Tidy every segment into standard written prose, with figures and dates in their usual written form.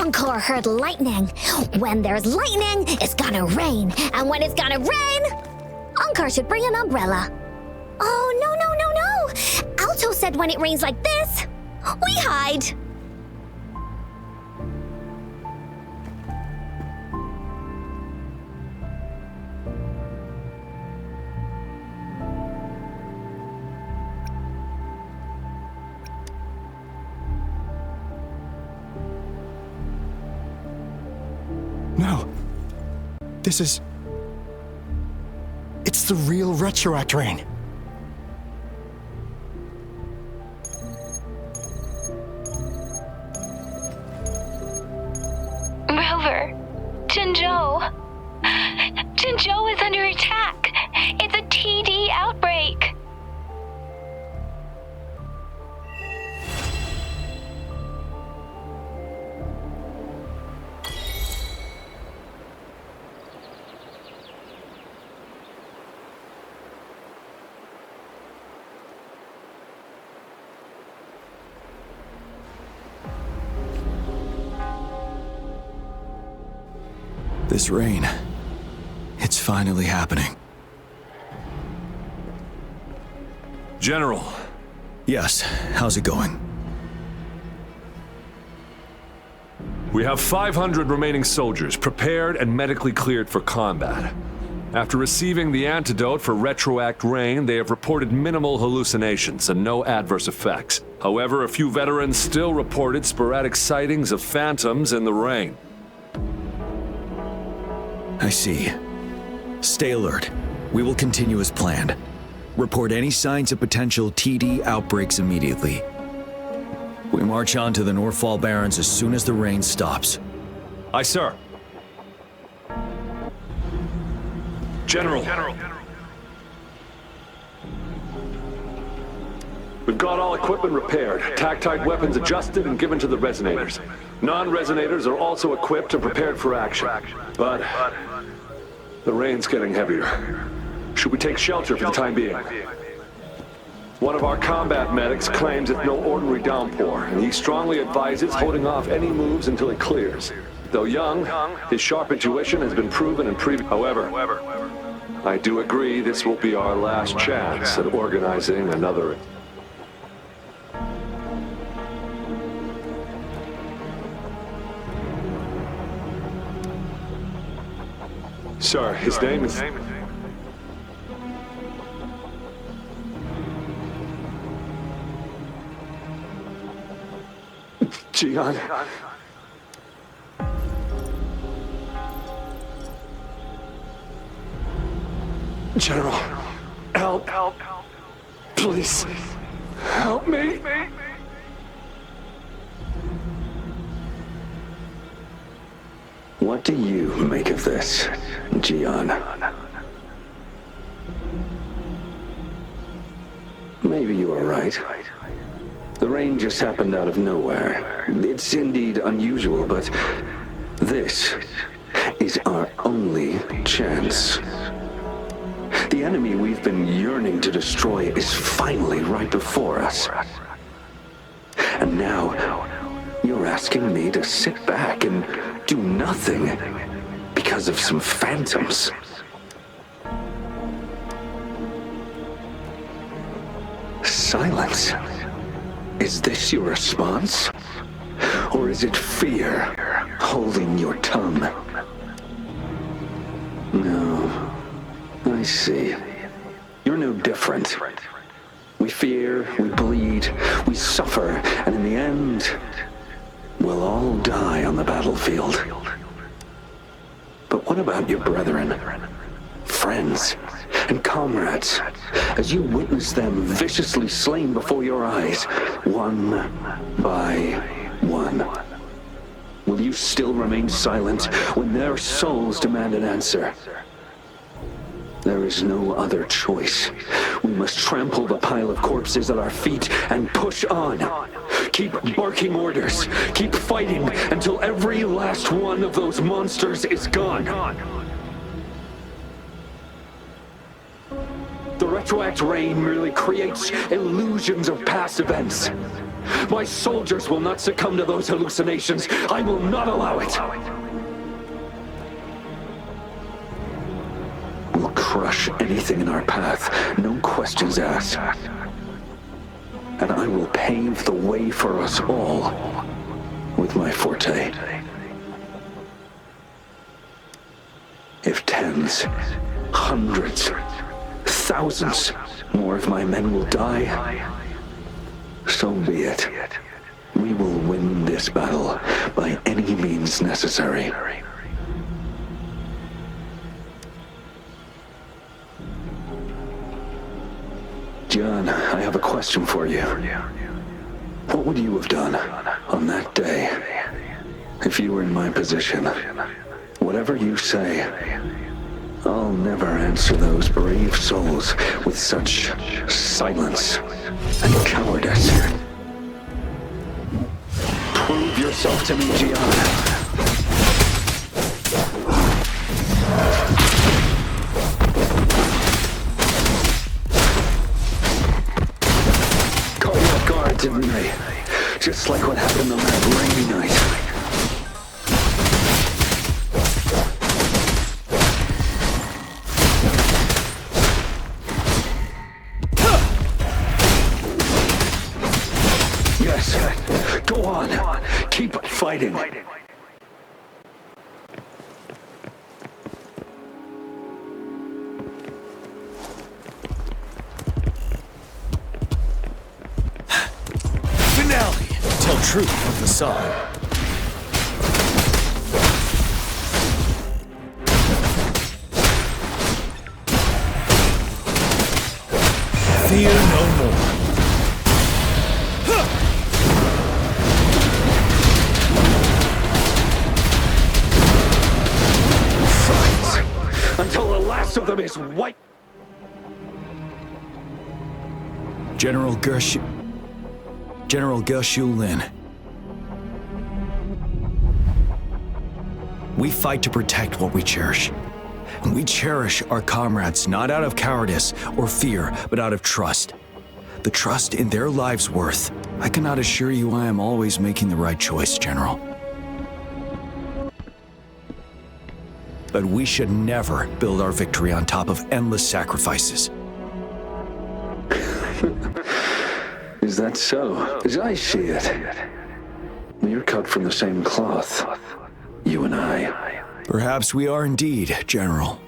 Encore heard lightning. When there's lightning, it's gonna rain. And when it's gonna rain, Encore should bring an umbrella. Oh, no. Alto said when it rains like this, we hide. No. It's the real Retroact rain. Rover, Jinzhou. Jinzhou is under attack. It's a TD outbreak. This rain, it's finally happening. General. Yes, how's it going? We have 500 remaining soldiers prepared and medically cleared for combat. After receiving the antidote for Retroact rain, they have reported minimal hallucinations and no adverse effects. However, a few veterans still reported sporadic sightings of phantoms in the rain. I see. Stay alert. We will continue as planned. Report any signs of potential TD outbreaks immediately. We march on to the Northfall Barrens as soon as the rain stops. Aye, sir. General. We've got all equipment repaired, tactite weapons adjusted and given to the resonators. Non-resonators are also equipped and prepared for action. But the rain's getting heavier. Should we take shelter for the time being? One of our combat medics claims it's no ordinary downpour, and he strongly advises holding off any moves until it clears. Though young, his sharp intuition has been proven in previous... However, I do agree this will be our last chance at organizing another... Sir, his name is... Jian. General, help. Please, help me. What do you make of this, Jian? Maybe you are right. The rain just happened out of nowhere. It's indeed unusual, but this is our only chance. The enemy we've been yearning to destroy is finally right before us. And now, you're asking me to sit back and do nothing because of some phantoms. Silence. Is this your response? Or is it fear holding your tongue? No, I see. You're no different. We fear, we bleed, we suffer, and in the end, we'll all die on the battlefield. But what about your brethren, friends, and comrades, as you witness them viciously slain before your eyes, one by one? Will you still remain silent when their souls demand an answer? There is no other choice. We must trample the pile of corpses at our feet and push on. Keep barking orders. Keep fighting until every last one of those monsters is gone. The Retroact rain merely creates illusions of past events. My soldiers will not succumb to those hallucinations. I will not allow it. We'll crush anything in our path, no questions asked. And I will pave the way for us all with my forte. If tens, hundreds, thousands more of my men will die, so be it. We will win this battle by any means necessary. John, I have a question for you. What would you have done on that day if you were in my position? Whatever you say, I'll never answer those brave souls with such silence and cowardice. Prove yourself to me, Gian. Didn't they? Just like what happened on that rainy night. Yes, go on. Keep fighting. Tell truth from the side. Fear no more. Fight until the last of them is wiped. General Geshu Lin. We fight to protect what we cherish. And we cherish our comrades not out of cowardice or fear, but out of trust. The trust in their lives' worth. I cannot assure you I am always making the right choice, General. But we should never build our victory on top of endless sacrifices. Is that so? As I see it, we're cut from the same cloth, you and I. Perhaps we are indeed, General.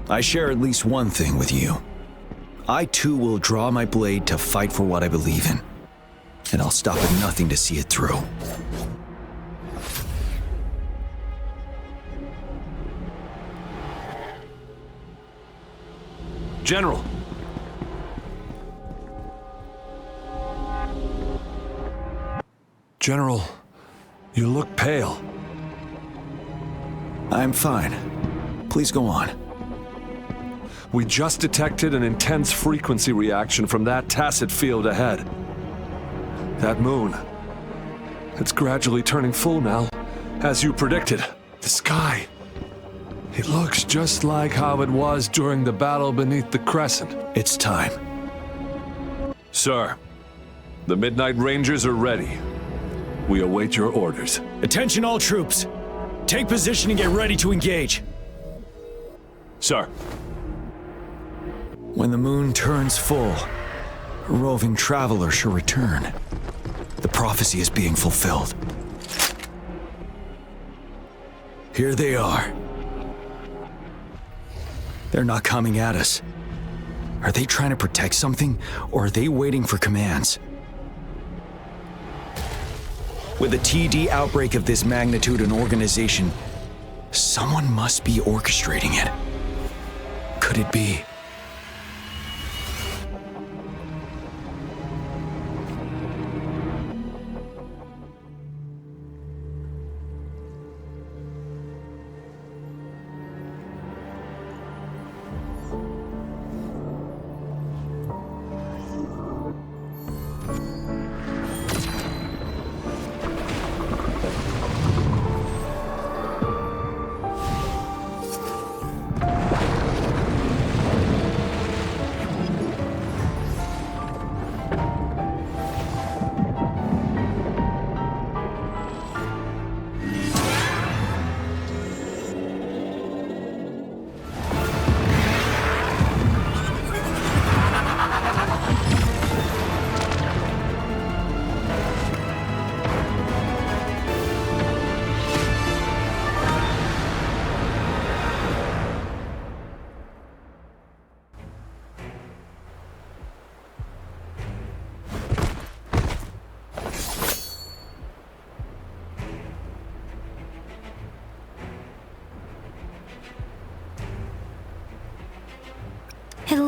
I share at least one thing with you. I too will draw my blade to fight for what I believe in. And I'll stop at nothing to see it through. General. General, you look pale. I'm fine. Please go on. We just detected an intense frequency reaction from that tacit field ahead. That moon. It's gradually turning full now, as you predicted. The sky. It looks just like how it was during the battle beneath the crescent. It's time. Sir, the Midnight Rangers are ready. We await your orders. Attention all troops. Take position and get ready to engage. Sir. When the moon turns full, a roving traveler shall return. The prophecy is being fulfilled. Here they are. They're not coming at us. Are they trying to protect something, or are they waiting for commands? With a TD outbreak of this magnitude and organization, someone must be orchestrating it. Could it be?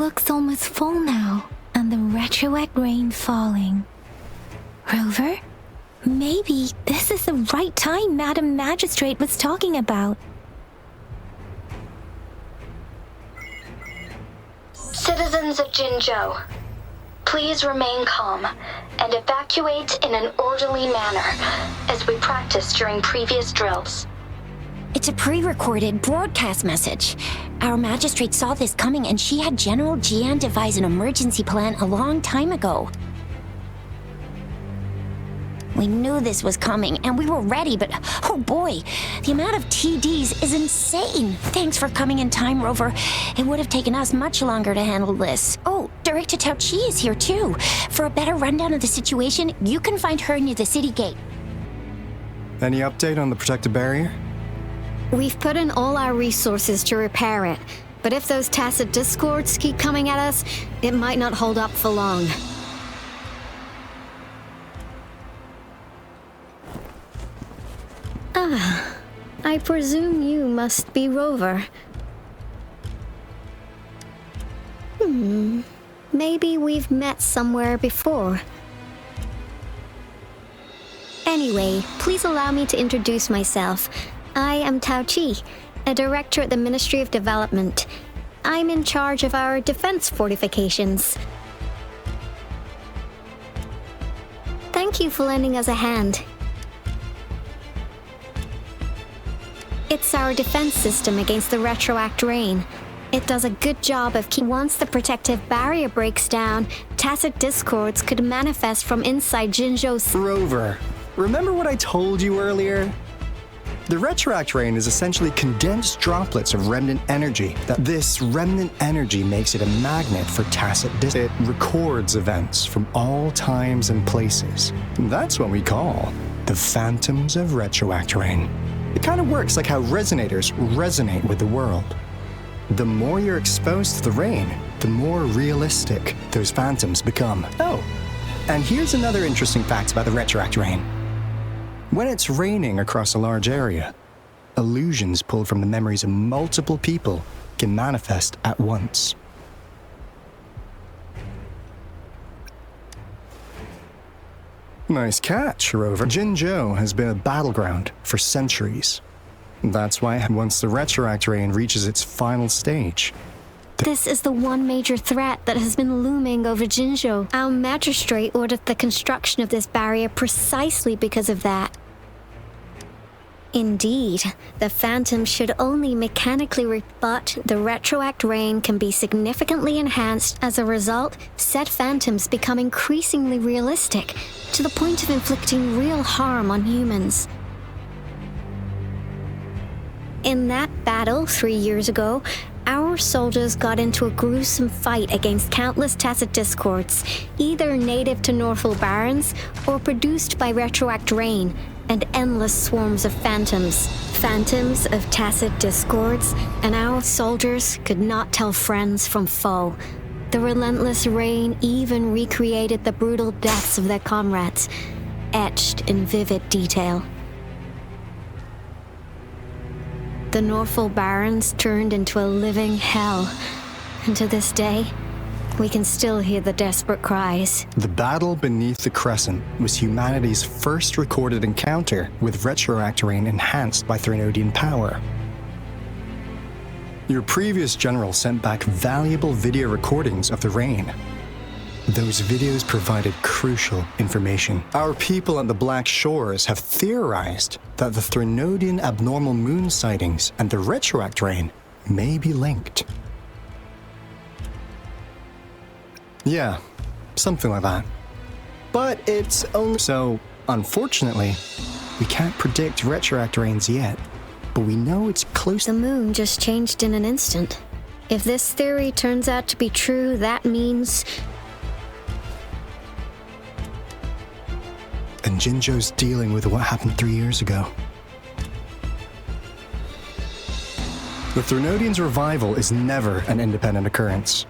looks almost full now, and the retroact rain falling. Rover, maybe this is the right time Madam Magistrate was talking about. Citizens of Jinzhou, please remain calm and evacuate in an orderly manner as we practiced during previous drills. It's a pre-recorded broadcast message. Our magistrate saw this coming and she had General Jian devise an emergency plan a long time ago. We knew this was coming and we were ready, but oh boy, the amount of TDs is insane. Thanks for coming in time, Rover. It would have taken us much longer to handle this. Oh, Director Tao Chi is here too. For a better rundown of the situation, you can find her near the city gate. Any update on the protective barrier? We've put in all our resources to repair it, but if those tacit discords keep coming at us, it might not hold up for long. I presume you must be Rover. Maybe we've met somewhere before. Anyway, please allow me to introduce myself. I am Tao Chi, a director at the Ministry of Development. I'm in charge of our defense fortifications. Thank you for lending us a hand. It's our defense system against the retroact rain. It does a good job of once the protective barrier breaks down, tacit discords could manifest from inside Jinzhou's. Rover, remember what I told you earlier? The retroact rain is essentially condensed droplets of remnant energy. This remnant energy makes it a magnet for tacit discords. It records events from all times and places. That's what we call the phantoms of retroact rain. It kind of works like how resonators resonate with the world. The more you're exposed to the rain, the more realistic those phantoms become. Oh, and here's another interesting fact about the retroact rain. When it's raining across a large area, illusions pulled from the memories of multiple people can manifest at once. Nice catch, Rover. Jinzhou has been a battleground for centuries. That's why once the retroact rain reaches its final stage, This is the one major threat that has been looming over Jinzhou. Our magistrate ordered the construction of this barrier precisely because of that. Indeed, the phantom should only mechanically but the retroact rain can be significantly enhanced. As a result, said phantoms become increasingly realistic, to the point of inflicting real harm on humans. In that battle 3 years ago, our soldiers got into a gruesome fight against countless tacit discords, either native to Northall Barrens or produced by retroact rain, and endless swarms of phantoms. Phantoms of tacit discords, and our soldiers could not tell friends from foe. The relentless rain even recreated the brutal deaths of their comrades, etched in vivid detail. The Northall Barrens turned into a living hell, and to this day, we can still hear the desperate cries. the battle beneath the Crescent was humanity's first recorded encounter with retroact rain enhanced by Threnodian power. Your previous general sent back valuable video recordings of the rain. Those videos provided crucial information. Our people at the Black Shores have theorized that the Threnodian abnormal moon sightings and the retroact rain may be linked. Yeah, something like that. But it's only so, unfortunately, we can't predict retroact rains yet, but we know it's close. The moon just changed in an instant. If this theory turns out to be true, that means And Jinzhou's dealing with what happened 3 years ago. The Threnodians' revival is never an independent occurrence.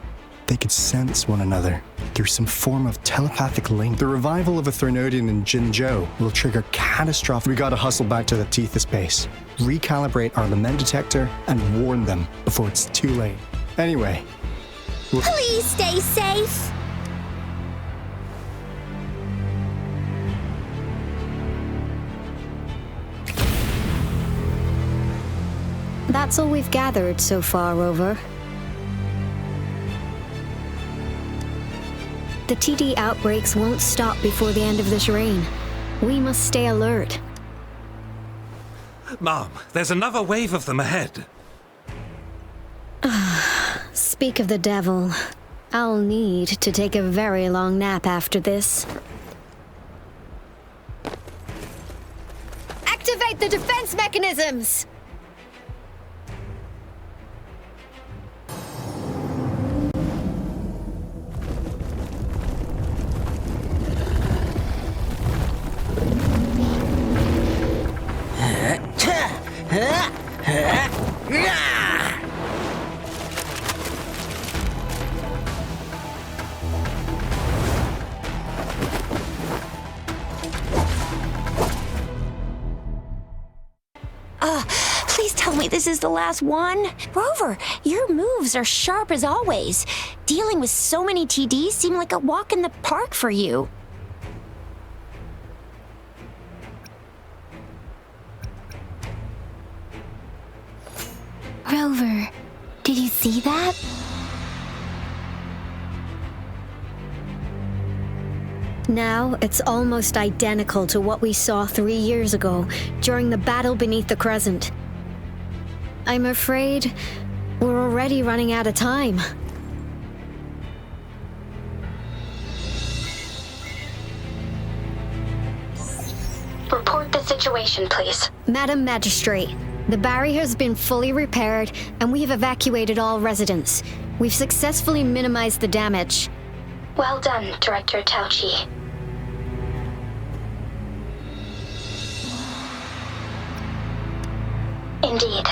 They could sense one another through some form of telepathic link. The revival of a Threnodian in Jinzhou will trigger catastrophic. We gotta hustle back to the Tethys base, recalibrate our lament detector, and warn them before it's too late. Anyway, Please stay safe. That's all we've gathered so far, Rover. The TD outbreaks won't stop before the end of this reign. We must stay alert. Mom, there's another wave of them ahead. Speak of the devil. I'll need to take a very long nap after this. Activate the defense mechanisms! Please tell me this is the last one. Rover, your moves are sharp as always. Dealing with so many TDs seem like a walk in the park for you. Rover, did you see that? Now, it's almost identical to what we saw 3 years ago during the battle beneath the Crescent. I'm afraid we're already running out of time. Report the situation, please. Madam Magistrate, the barrier has been fully repaired and we have evacuated all residents. We've successfully minimized the damage. Well done, Director Tauchi. Indeed.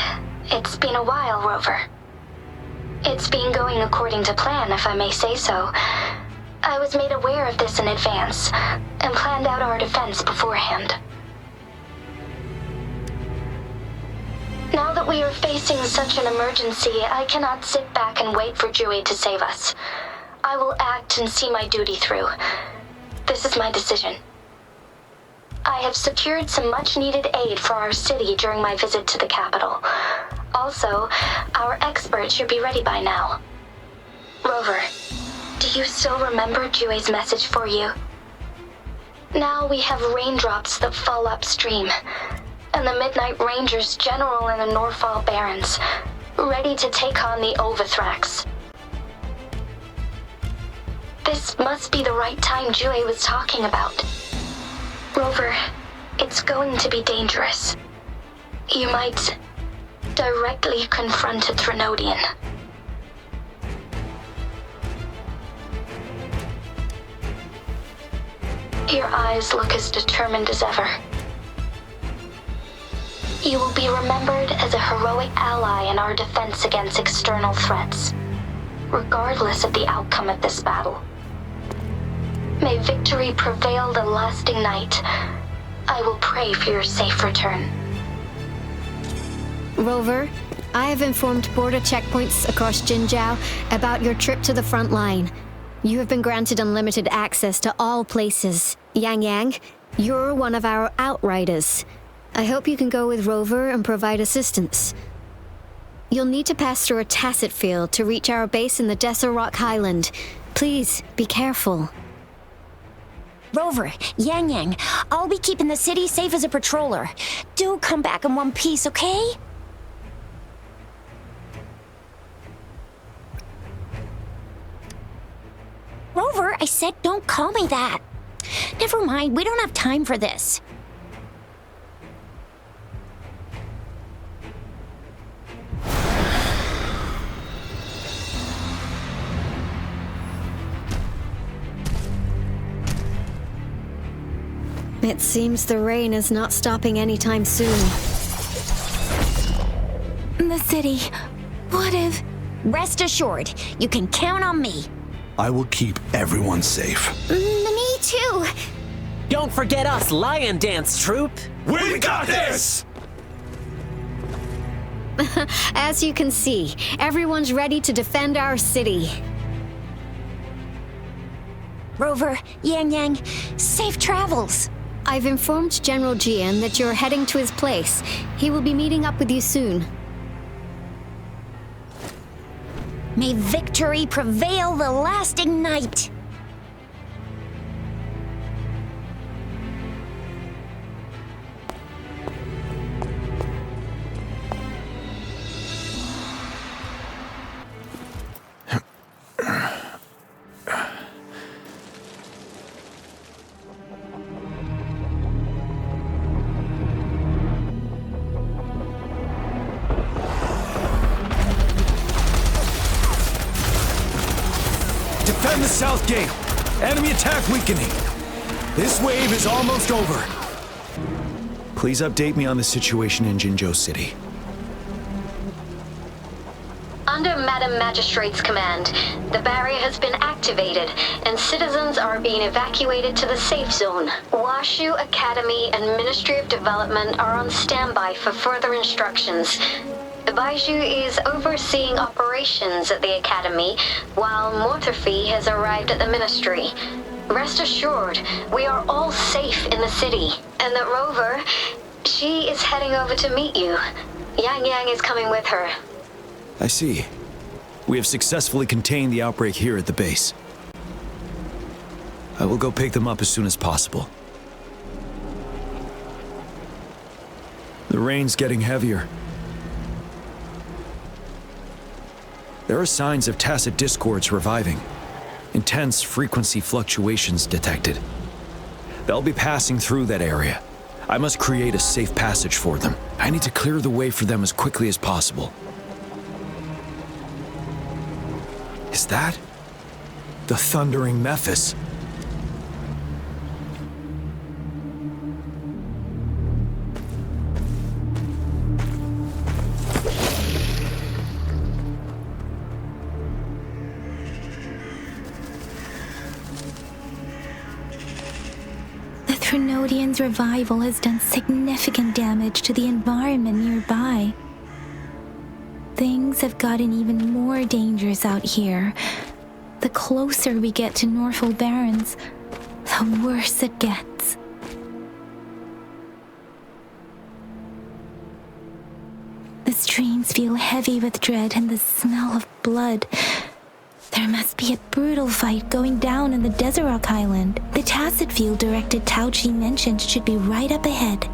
It's been a while, Rover. It's been going according to plan, if I may say so. I was made aware of this in advance, and planned out our defense beforehand. Now that we are facing such an emergency, I cannot sit back and wait for Dewey to save us. I will act and see my duty through. This is my decision. I have secured some much-needed aid for our city during my visit to the capital. Also, our expert should be ready by now. Rover, do you still remember Dewey's message for you? Now we have raindrops that fall upstream, and the Midnight Rangers General in the Norfall Barrens, ready to take on the Overthrax. This must be the right time Dewey was talking about. Rover, it's going to be dangerous. You might directly confront a Trinodian. Your eyes look as determined as ever. You will be remembered as a heroic ally in our defense against external threats, regardless of the outcome of this battle. May victory prevail the lasting night. I will pray for your safe return. Rover, I have informed border checkpoints across Jinzhou about your trip to the front line. You have been granted unlimited access to all places. Yang Yang, you're one of our outriders. I hope you can go with Rover and provide assistance. You'll need to pass through a tacit field to reach our base in the Desert Rock Highland. Please, be careful. Rover, Yang Yang, I'll be keeping the city safe as a patroller. Do come back in one piece, okay? Rover, I said don't call me that. Never mind, we don't have time for this. It seems the rain is not stopping anytime soon. The city. What if... Rest assured, you can count on me. I will keep everyone safe. Me too. Don't forget us, Lion Dance Troop! We got this! As you can see, everyone's ready to defend our city. Rover, Yang Yang, safe travels. I've informed General Jian that you're heading to his place. He will be meeting up with you soon. May victory prevail the lasting night. Defend the south gate! Enemy attack weakening! This wave is almost over! Please update me on the situation in Jinzhou City. Under Madam Magistrate's command, the barrier has been activated, and citizens are being evacuated to the safe zone. Washu Academy and Ministry of Development are on standby for further instructions. Baiju is overseeing operations at the Academy, while Mortherfee has arrived at the Ministry. Rest assured, we are all safe in the city, and that Rover, she is heading over to meet you. Yang Yang is coming with her. I see. We have successfully contained the outbreak here at the base. I will go pick them up as soon as possible. The rain's getting heavier. There are signs of tacit discords reviving. Intense frequency fluctuations detected. They'll be passing through that area. I must create a safe passage for them. I need to clear the way for them as quickly as possible. Is that the thundering Mephis? The Trinodian's revival has done significant damage to the environment nearby. Things have gotten even more dangerous out here. The closer we get to Norfolk Barrens, the worse it gets. The streams feel heavy with dread and the smell of blood. There must be a brutal fight going down in the Desert Island. The tacit field directed Tao Chi mentioned should be right up ahead.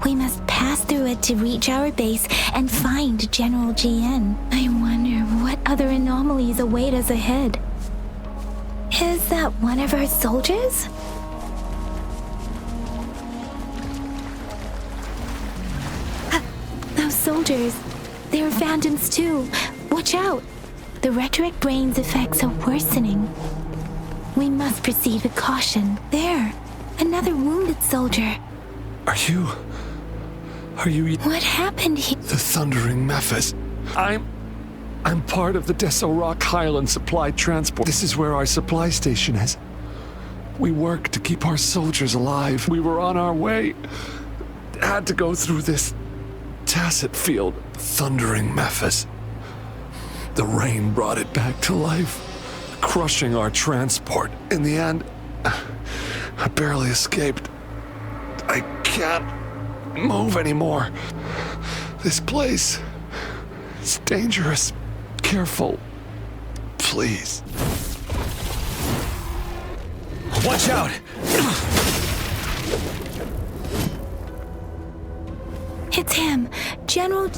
We must pass through it to reach our base and find General Jian. I wonder what other anomalies await us ahead. Is that one of our soldiers? Those soldiers, they're phantoms too. Watch out! The retroact brain's effects are worsening. We must proceed with caution. There, another wounded soldier. Are you... What happened here? The thundering Mephis? I'm part of the Deso Rock Highland Supply Transport. This is where our supply station is. We work to keep our soldiers alive. We were on our way. Had to go through this tacit field. Thundering Mephis. The rain brought it back to life, crushing our transport. In the end, I barely escaped. I can't move anymore. This place is dangerous. Careful, please. Watch out! It's him, General...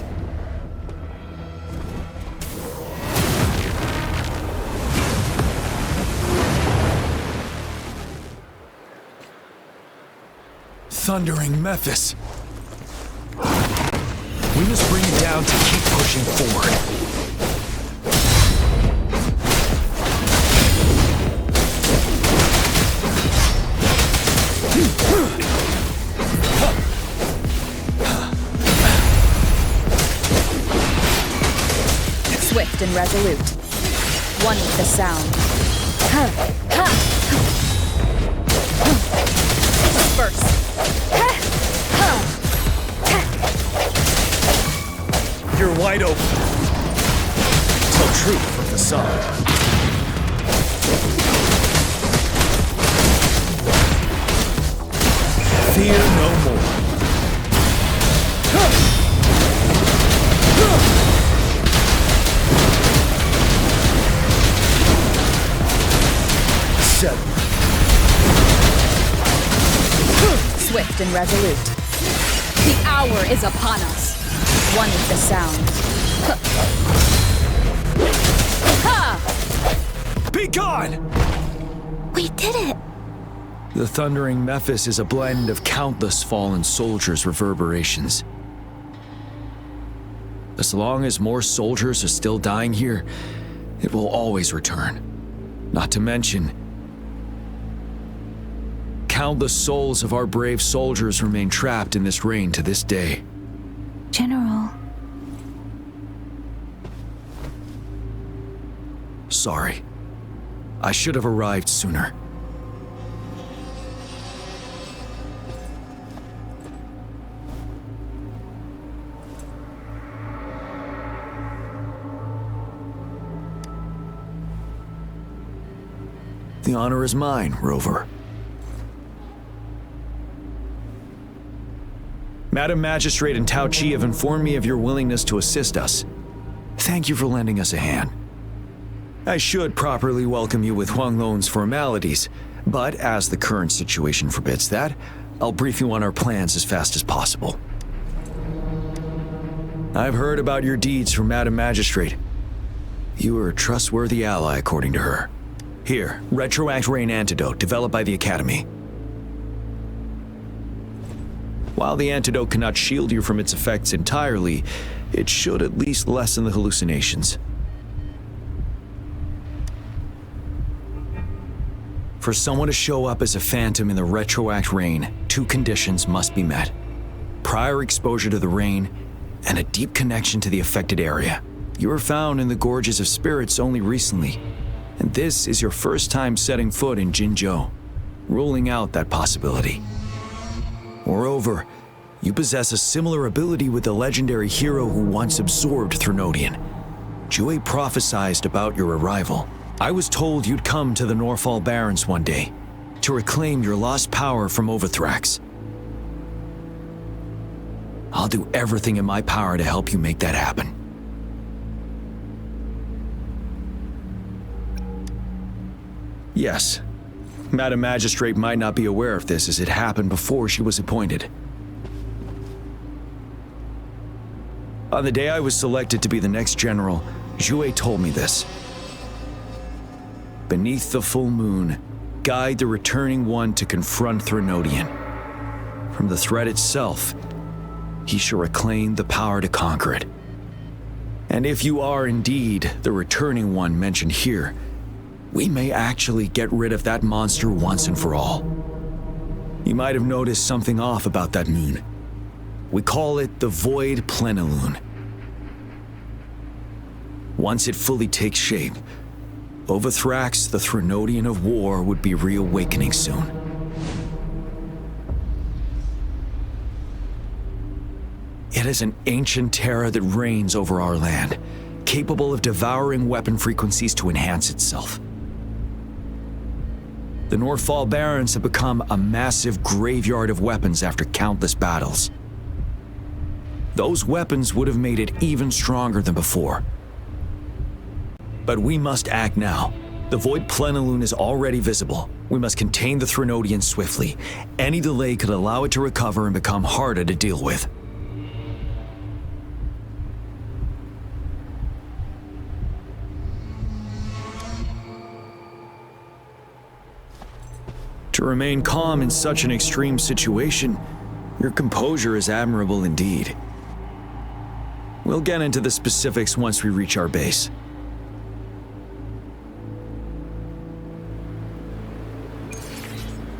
Thundering Mephis. We must bring it down to keep pushing forward. Swift and resolute. One with the sound. First. You're wide open. Tell truth from the sun. Fear no more. Swift and resolute. The hour is upon us. One with the sound. Ha! Be gone! We did it! The thundering Mephis is a blend of countless fallen soldiers' reverberations. As long as more soldiers are still dying here, it will always return. Not to mention, countless souls of our brave soldiers remain trapped in this rain to this day. General. Sorry. I should have arrived sooner. The honor is mine, Rover. Madam Magistrate and Tao Chi have informed me of your willingness to assist us. Thank you for lending us a hand. I should properly welcome you with Huang Lon's formalities, but as the current situation forbids that, I'll brief you on our plans as fast as possible. I've heard about your deeds from Madam Magistrate. You are a trustworthy ally, according to her. Here, Retroact Rain Antidote, developed by the Academy. While the antidote cannot shield you from its effects entirely, it should at least lessen the hallucinations. For someone to show up as a phantom in the Retroact Rain, 2 conditions must be met. Prior exposure to the rain, and a deep connection to the affected area. You were found in the Gorges of Spirits only recently, and this is your first time setting foot in Jinzhou, ruling out that possibility. Moreover, you possess a similar ability with the legendary hero who once absorbed Threnodian. Jue prophesied about your arrival. I was told you'd come to the Norfall Barrens one day, to reclaim your lost power from Overthrax. I'll do everything in my power to help you make that happen. Yes, Madam Magistrate might not be aware of this as it happened before she was appointed. On the day I was selected to be the next general, Jue told me this. Beneath the full moon, guide the returning one to confront Threnodian. From the threat itself, he shall reclaim the power to conquer it. And if you are indeed the returning one mentioned here, we may actually get rid of that monster once and for all. You might have noticed something off about that moon. We call it the Void Plenilune. Once it fully takes shape, Overthrax, the Threnodian of War, would be reawakening soon. It is an ancient terror that reigns over our land, capable of devouring weapon frequencies to enhance itself. The Norfall Barrens have become a massive graveyard of weapons after countless battles. Those weapons would have made it even stronger than before. But we must act now. The Void Plenilune is already visible. We must contain the Threnodian swiftly. Any delay could allow it to recover and become harder to deal with. To remain calm in such an extreme situation, your composure is admirable indeed. We'll get into the specifics once we reach our base.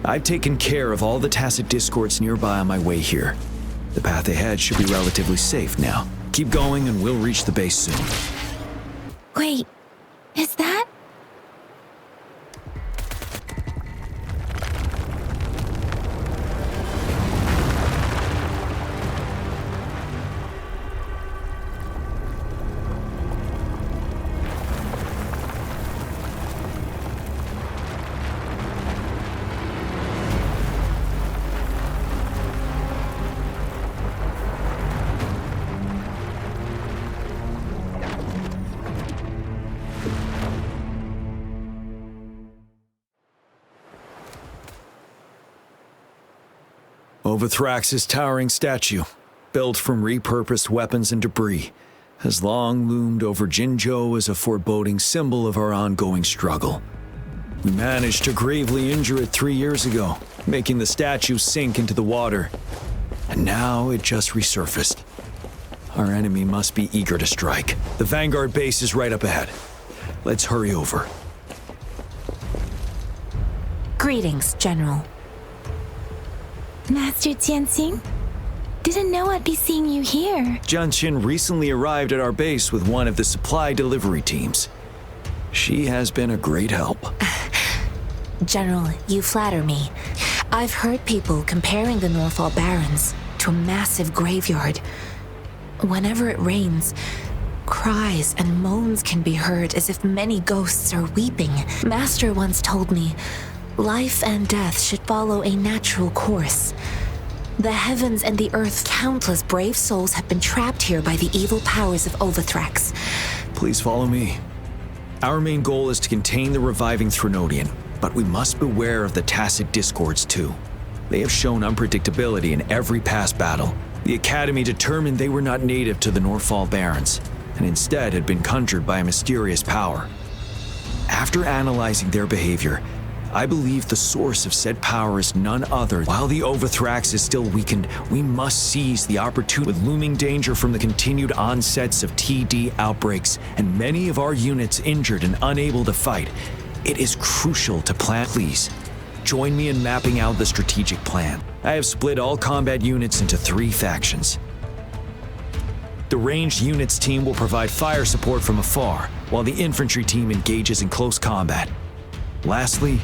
I've taken care of all the tacit discords nearby on my way here. The path ahead should be relatively safe now. Keep going and we'll reach the base soon. Wait, is that? Overthrax's towering statue, built from repurposed weapons and debris, has long loomed over Jinzhou as a foreboding symbol of our ongoing struggle. We managed to gravely injure it 3 years ago, making the statue sink into the water. And now it just resurfaced. Our enemy must be eager to strike. The Vanguard base is right up ahead. Let's hurry over. Greetings, General. Master Jianxing? Didn't know I'd be seeing you here. Jianxin recently arrived at our base with one of the supply delivery teams. She has been a great help. General, you flatter me. I've heard people comparing the Norfall Barrens to a massive graveyard. Whenever it rains, cries and moans can be heard as if many ghosts are weeping. Master once told me, life and death should follow a natural course. The heavens and the earth, countless brave souls have been trapped here by the evil powers of Overthrax. Please follow me. Our main goal is to contain the reviving Threnodian, but we must beware of the tacit discords too. They have shown unpredictability in every past battle. The Academy determined they were not native to the Norfall Barrens, and instead had been conjured by a mysterious power. After analyzing their behavior, I believe the source of said power is none other. While the Overthrax is still weakened, we must seize the opportunity. With looming danger from the continued onsets of TD outbreaks and many of our units injured and unable to fight, it is crucial to plan. Please, join me in mapping out the strategic plan. I have split all combat units into 3 factions. The ranged units team will provide fire support from afar, while the infantry team engages in close combat. Lastly,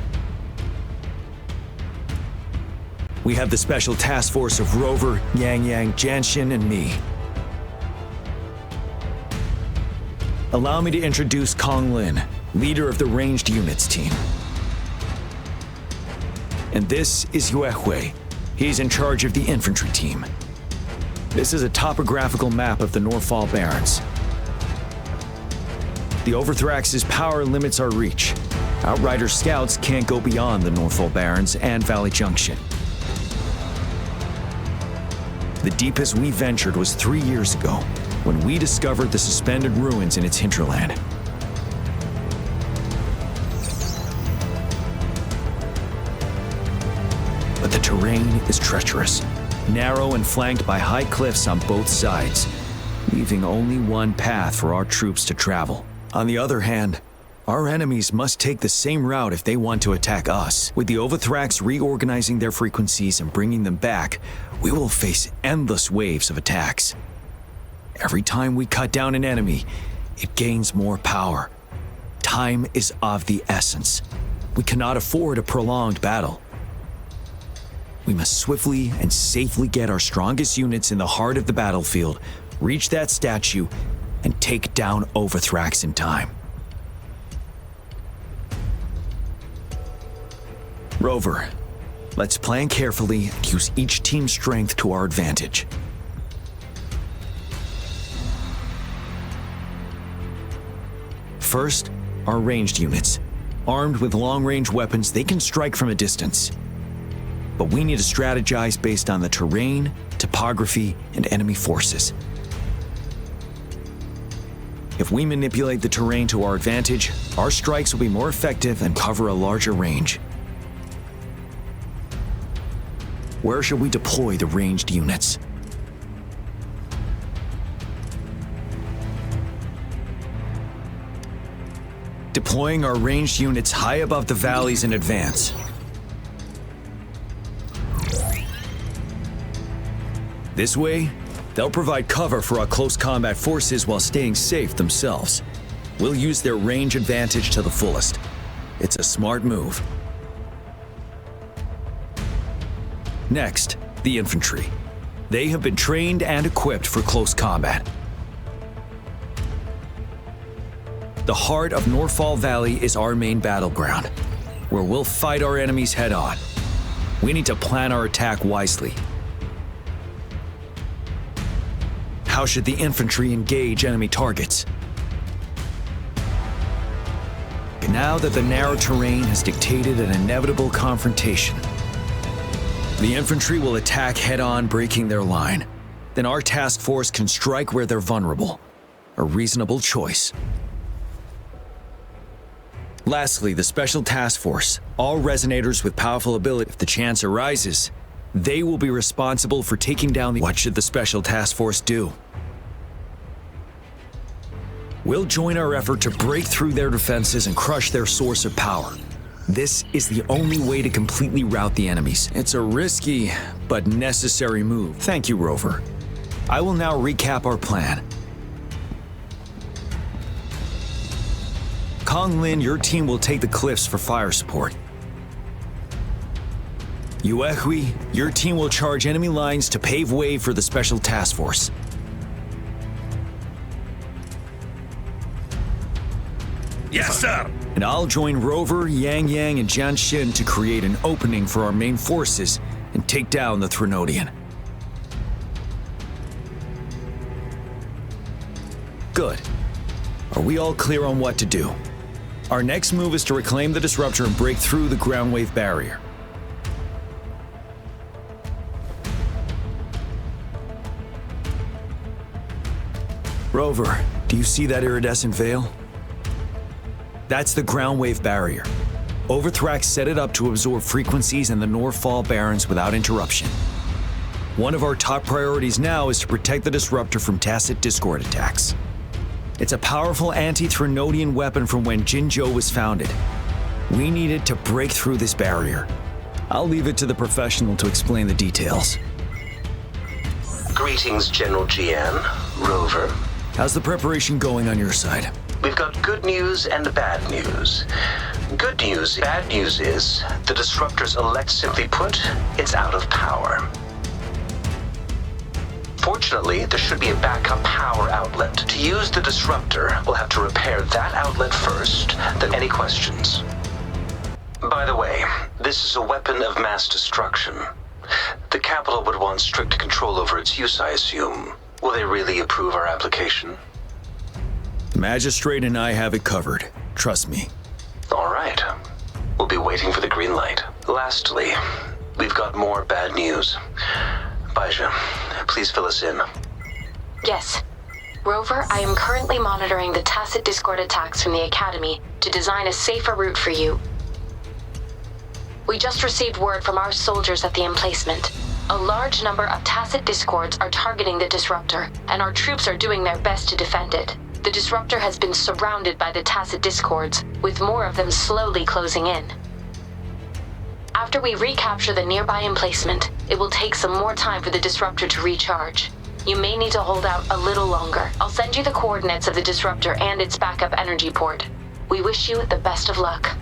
we have the special task force of Rover, Yang Yang, Jianxin, and me. Allow me to introduce Kong Lin, leader of the ranged units team. And this is Yue Hui. He's in charge of the infantry team. This is a topographical map of the Norfall Barrens. The Overthrax's power limits our reach. Outrider scouts can't go beyond the Norfall Barrens and Valley Junction. The deepest we ventured was 3 years ago, when we discovered the suspended ruins in its hinterland. But the terrain is treacherous, narrow and flanked by high cliffs on both sides, leaving only one path for our troops to travel. On the other hand, our enemies must take the same route if they want to attack us. With the Overthrax reorganizing their frequencies and bringing them back, we will face endless waves of attacks. Every time we cut down an enemy, it gains more power. Time is of the essence. We cannot afford a prolonged battle. We must swiftly and safely get our strongest units in the heart of the battlefield, reach that statue, and take down Overthrax in time. Rover, let's plan carefully and use each team's strength to our advantage. First, our ranged units. Armed with long-range weapons, they can strike from a distance. But we need to strategize based on the terrain, topography, and enemy forces. If we manipulate the terrain to our advantage, our strikes will be more effective and cover a larger range. Where should we deploy the ranged units? Deploying our ranged units high above the valleys in advance. This way, they'll provide cover for our close combat forces while staying safe themselves. We'll use their range advantage to the fullest. It's a smart move. Next, the infantry. They have been trained and equipped for close combat. The heart of Norfall Valley is our main battleground, where we'll fight our enemies head-on. We need to plan our attack wisely. How should the infantry engage enemy targets? Now that the narrow terrain has dictated an inevitable confrontation, The infantry will attack head-on, breaking their line. Then our task force can strike where they're vulnerable. A reasonable choice. Lastly, the Special Task Force. All resonators with powerful ability. If the chance arises, they will be responsible for taking down the... What should the Special Task Force do? We'll join our effort to break through their defenses and crush their source of power. This is the only way to completely rout the enemies. It's a risky, but necessary move. Thank you, Rover. I will now recap our plan. Kong Lin, your team will take the cliffs for fire support. Yuehui, your team will charge enemy lines to pave way for the Special Task Force. Yes, sir! And I'll join Rover, Yang Yang, and Jian Xin to create an opening for our main forces and take down the Threnodian. Good. Are we all clear on what to do? Our next move is to reclaim the Disruptor and break through the ground wave barrier. Rover, do you see that iridescent veil? That's the ground wave barrier. Overthrax set it up to absorb frequencies in the Northfall Barrens without interruption. One of our top priorities now is to protect the Disruptor from tacit discord attacks. It's a powerful anti-Threnodian weapon from when Jinzhou was founded. We need it to break through this barrier. I'll leave it to the professional to explain the details. Greetings, General Jian, Rover. How's the preparation going on your side? We've got good news and bad news. Good news, bad news is, the Disruptor's elect, simply put, it's out of power. Fortunately, there should be a backup power outlet. To use the Disruptor, we'll have to repair that outlet first, then any questions. By the way, this is a weapon of mass destruction. The capital would want strict control over its use, I assume. Will they really approve our application? The Magistrate and I have it covered. Trust me. All right. We'll be waiting for the green light. Lastly, we've got more bad news. Baija, please fill us in. Yes. Rover, I am currently monitoring the tacit discord attacks from the Academy to design a safer route for you. We just received word from our soldiers at the emplacement. A large number of tacit discords are targeting the Disruptor, and our troops are doing their best to defend it. The Disruptor has been surrounded by the tacit discords, with more of them slowly closing in. After we recapture the nearby emplacement, it will take some more time for the Disruptor to recharge. You may need to hold out a little longer. I'll send you the coordinates of the Disruptor and its backup energy port. We wish you the best of luck.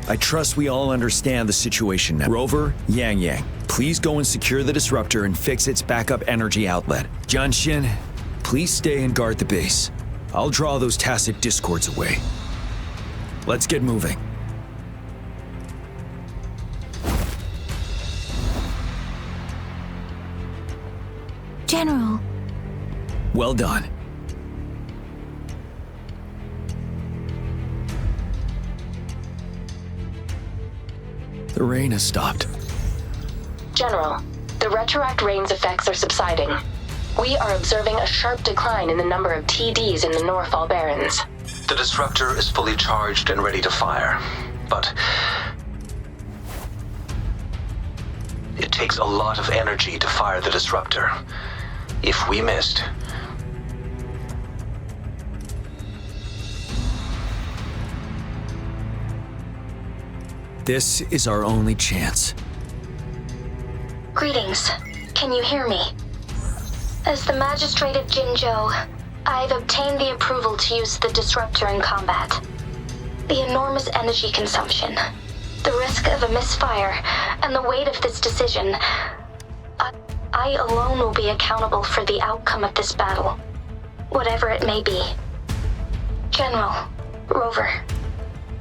I trust we all understand the situation now. Rover, Yang Yang, please go and secure the Disruptor and fix its backup energy outlet. Jian Xin, please stay and guard the base. I'll draw those tacit discords away. Let's get moving. General. Well done. The rain has stopped. General, the retroact rain's effects are subsiding. We are observing a sharp decline in the number of TDs in the Northfall Barrens. The Disruptor is fully charged and ready to fire, but it takes a lot of energy to fire the Disruptor. If we missed, this is our only chance. Greetings. Can you hear me? As the Magistrate of Jinzhou, I've obtained the approval to use the Disruptor in combat. The enormous energy consumption, the risk of a misfire, and the weight of this decision, I alone will be accountable for the outcome of this battle, whatever it may be. General, Rover,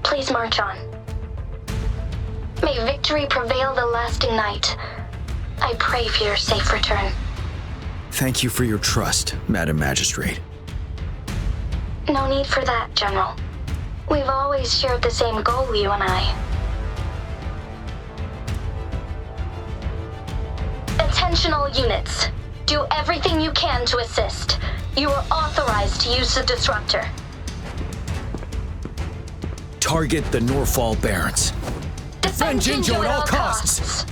please march on. May victory prevail the lasting night. I pray for your safe return. Thank you for your trust, Madam Magistrate. No need for that, General. We've always shared the same goal, you and I. Attention all units. Do everything you can to assist. You are authorized to use the disruptor. Target the Norfall Barrens. Defend Jinjo at all costs.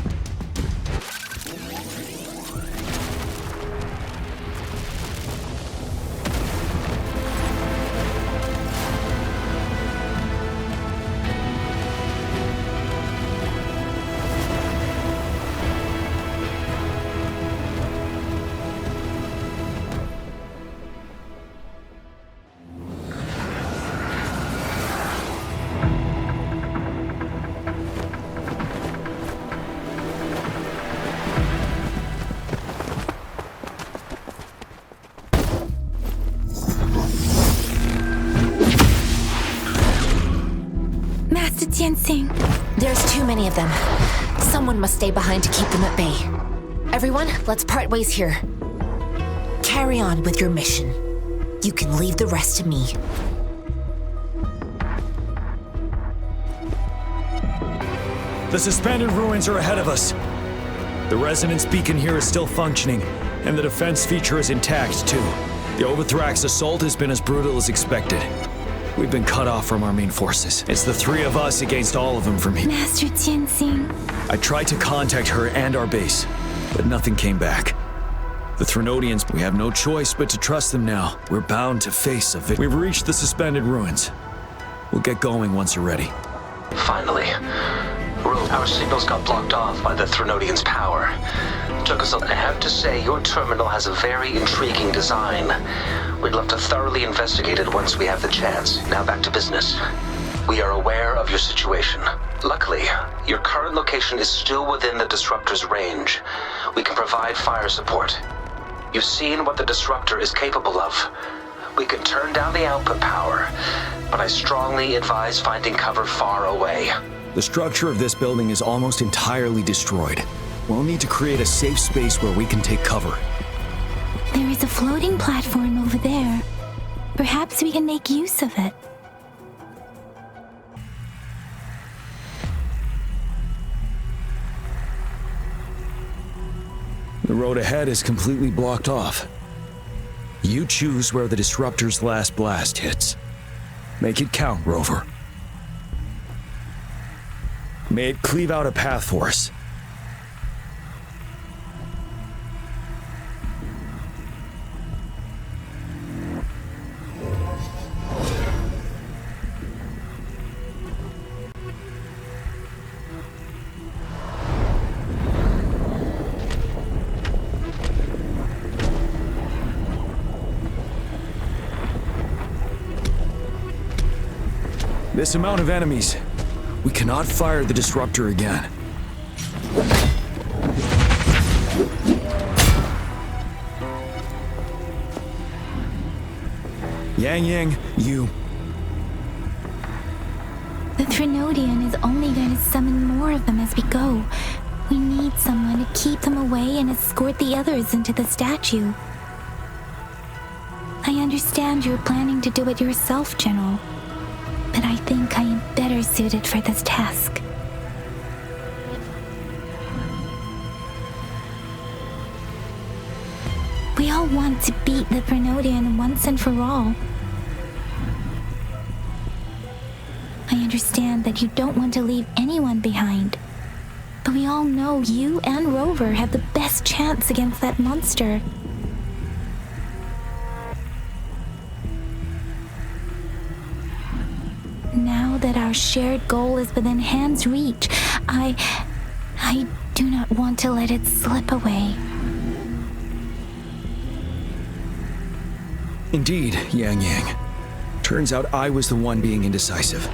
There's too many of them. Someone must stay behind to keep them at bay. Everyone, let's part ways here. Carry on with your mission. You can leave the rest to me. The suspended ruins are ahead of us. The resonance beacon here is still functioning, and the defense feature is intact, too. The Overthrax assault has been as brutal as expected. We've been cut off from our main forces. It's the three of us against all of them from here. Master Tianxing. I tried to contact her and our base, but nothing came back. The Threnodians, we have no choice but to trust them now. We're bound to face a victory. We've reached the suspended ruins. We'll get going once you're ready. Finally. Our signals got blocked off by the Threnodians' power. Took us I have to say, your terminal has a very intriguing design. We'd love to thoroughly investigate it once we have the chance. Now back to business. We are aware of your situation. Luckily, your current location is still within the disruptor's range. We can provide fire support. You've seen what the disruptor is capable of. We can turn down the output power, but I strongly advise finding cover far away. The structure of this building is almost entirely destroyed. We'll need to create a safe space where we can take cover. There is a floating platform over there. Perhaps we can make use of it. The road ahead is completely blocked off. You choose where the disruptor's last blast hits. Make it count, Rover. May it cleave out a path for us. This amount of enemies. We cannot fire the disruptor again. Yang, you... The Threnodian is only going to summon more of them as we go. We need someone to keep them away and escort the others into the statue. I understand you're planning to do it yourself, General. But I think I am better suited for this task. We all want to beat the Threnodian once and for all. I understand that you don't want to leave anyone behind. But we all know you and Rover have the best chance against that monster. Now that our shared goal is within hand's reach, I do not want to let it slip away. Indeed, Yang. Turns out I was the one being indecisive.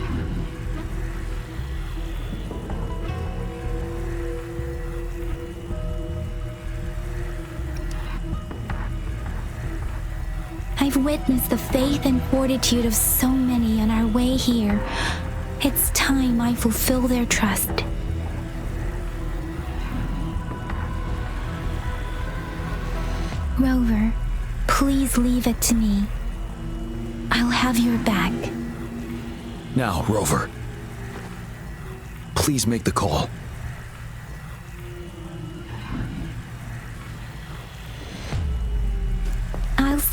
I've witnessed the faith and fortitude of so many on our way here. It's time I fulfill their trust. Rover, please leave it to me. I'll have your back. Now, Rover. Please make the call.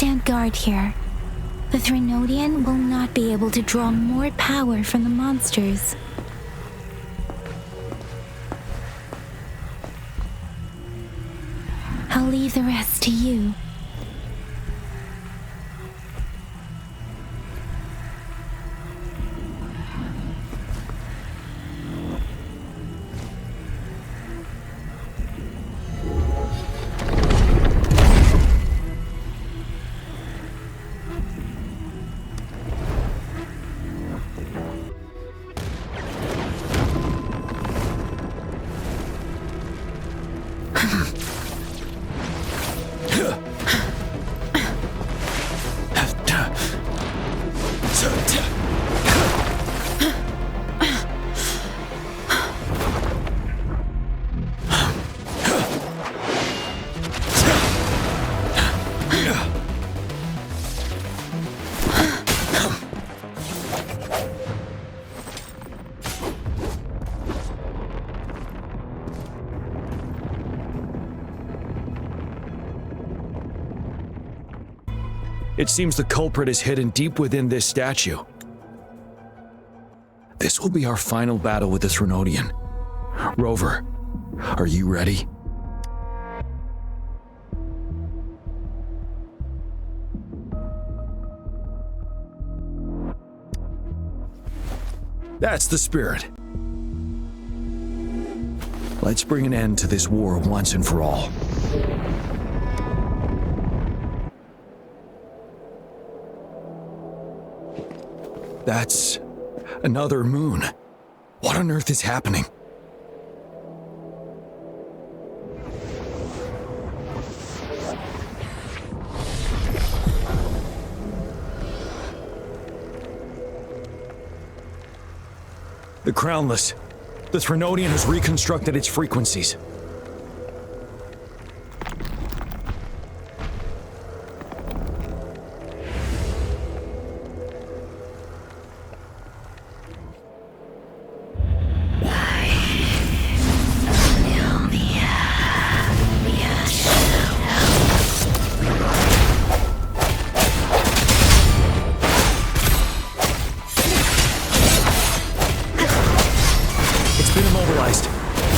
stand guard here. The Threnodian will not be able to draw more power from the monsters. I'll leave the rest to you. It seems the culprit is hidden deep within this statue. This will be our final battle with the Threnodian. Rover, are you ready? That's the spirit. Let's bring an end to this war once and for all. That's another moon. What on earth is happening? The Crownless. The Threnodian has reconstructed its frequencies.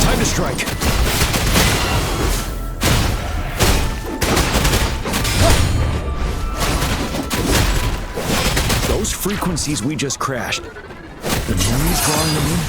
Time to strike. Those frequencies we just crashed. The moon is drawing them in.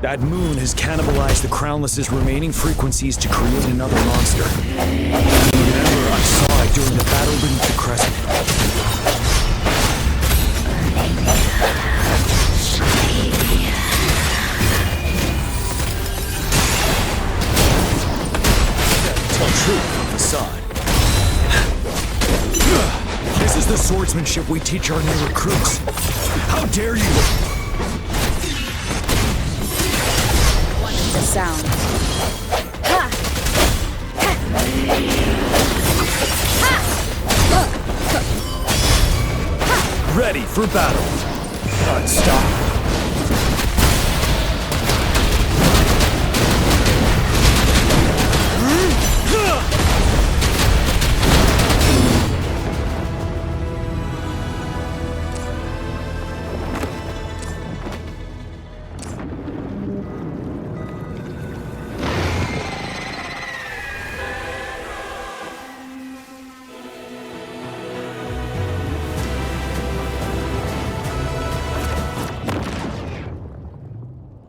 That moon has cannibalized the Crownless's remaining frequencies to create another monster. Remember, I saw it during the battle beneath the crescent. Tell truth from facade. This is the swordsmanship we teach our new recruits. How dare you! The sound. Ha! Ready for battle. Unstoppable.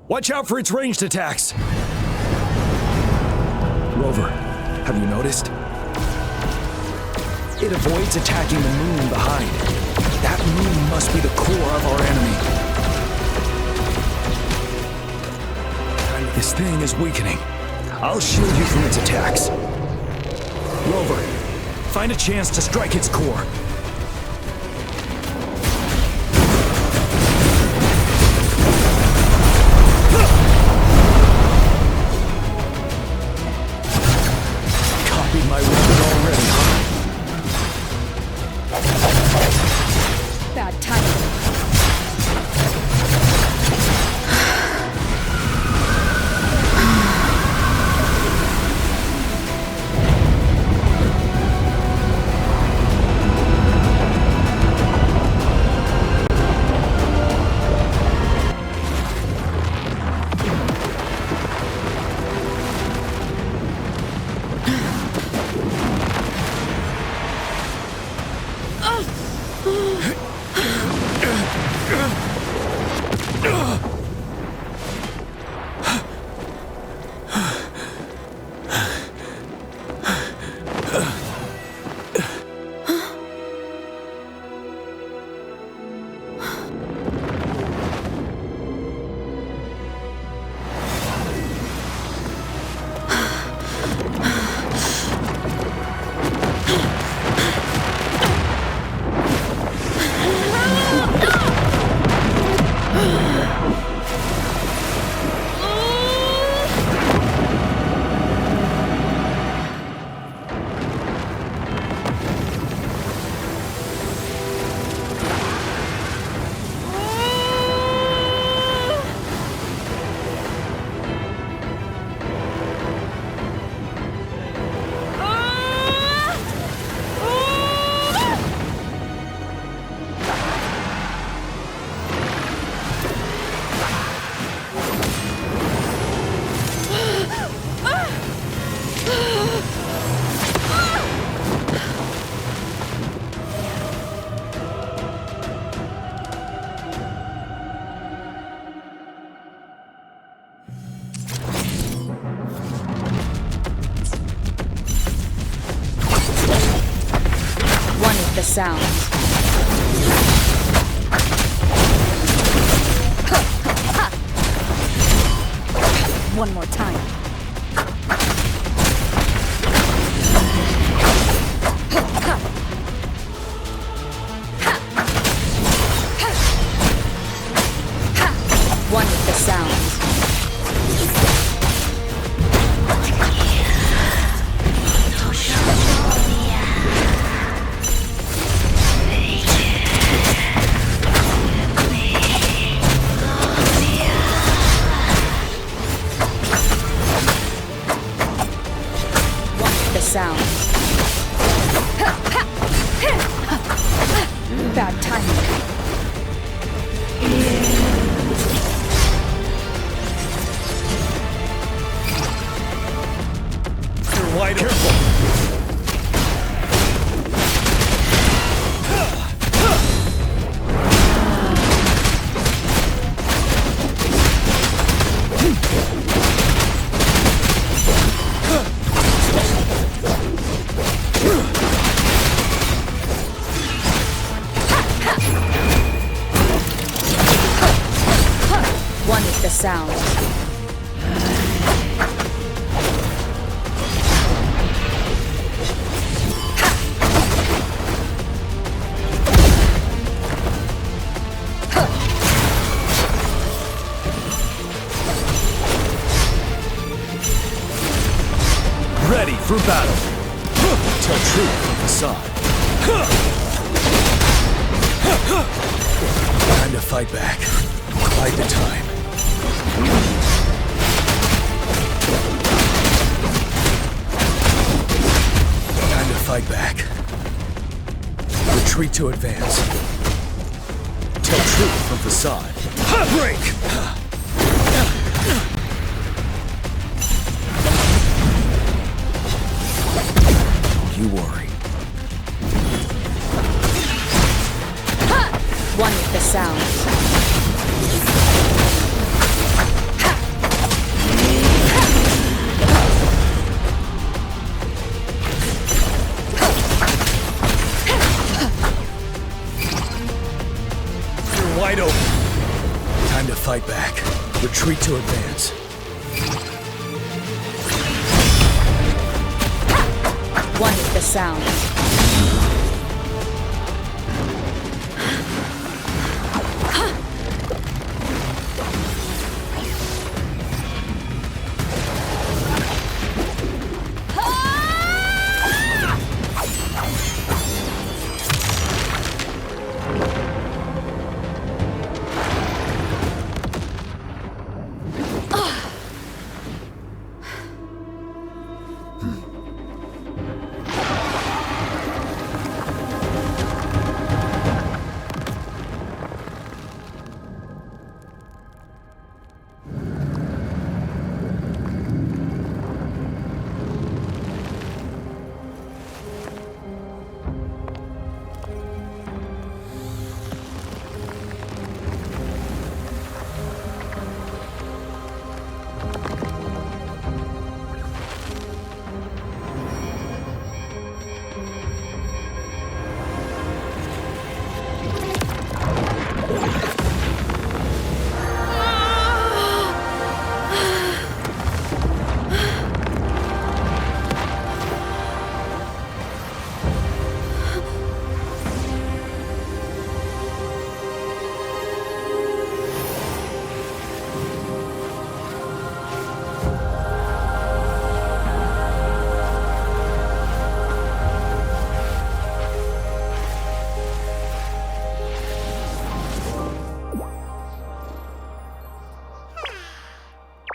Watch out for its ranged attacks! Rover, have you noticed? It avoids attacking the moon behind. That moon must be the core of our enemy. This thing is weakening. I'll shield you from its attacks. Rover, find a chance to strike its core. Copied my weapon already, huh? Bad timing. The sound. One more time. One with the sound. Sound. Bad timing. You're wide careful. The sound. Ready for battle. Tell truth from facade. Time to fight back. Bide the time. Time to fight back. Retreat to advance. Tell truth from facade. Break! You worry. One with the sound. wide open. Time to fight back. Retreat to advance. One with the sound.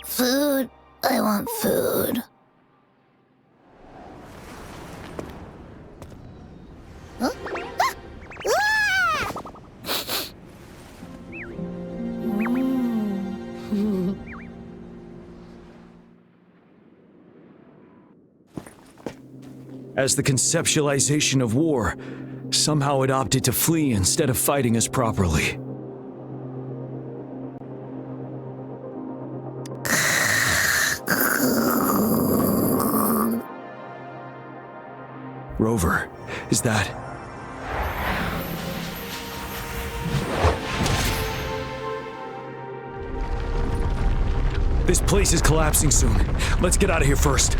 Food. I want food. Huh? As the conceptualization of war, somehow it opted to flee instead of fighting us properly. Rover, is that... This place is collapsing soon. Let's get out of here first.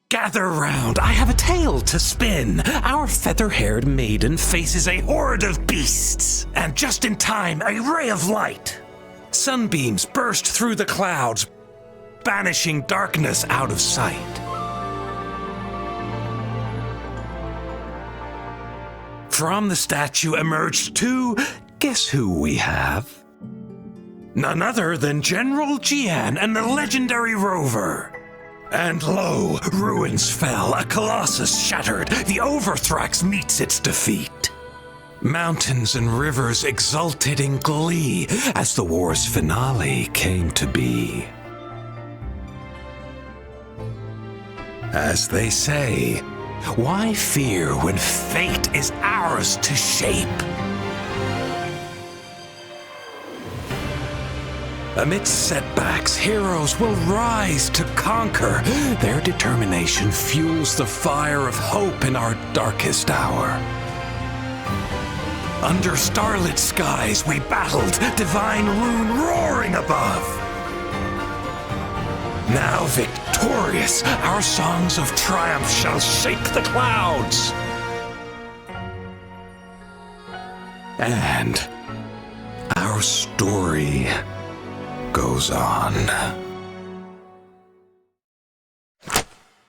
Gather round, I have a tale to spin. Our feather-haired maiden faces a horde of beasts. And just in time, a ray of light. Sunbeams burst through the clouds, banishing darkness out of sight. From the statue emerged two, guess who we have? None other than General Jian and the legendary Rover. And lo, ruins fell, a colossus shattered, the Overthrax meets its defeat. Mountains and rivers exulted in glee as the war's finale came to be. As they say, why fear when fate is ours to shape? Amidst setbacks, heroes will rise to conquer. Their determination fuels the fire of hope in our darkest hour. Under starlit skies we battled, divine loon roaring above. Now victorious, our songs of triumph shall shake the clouds. And our story goes on.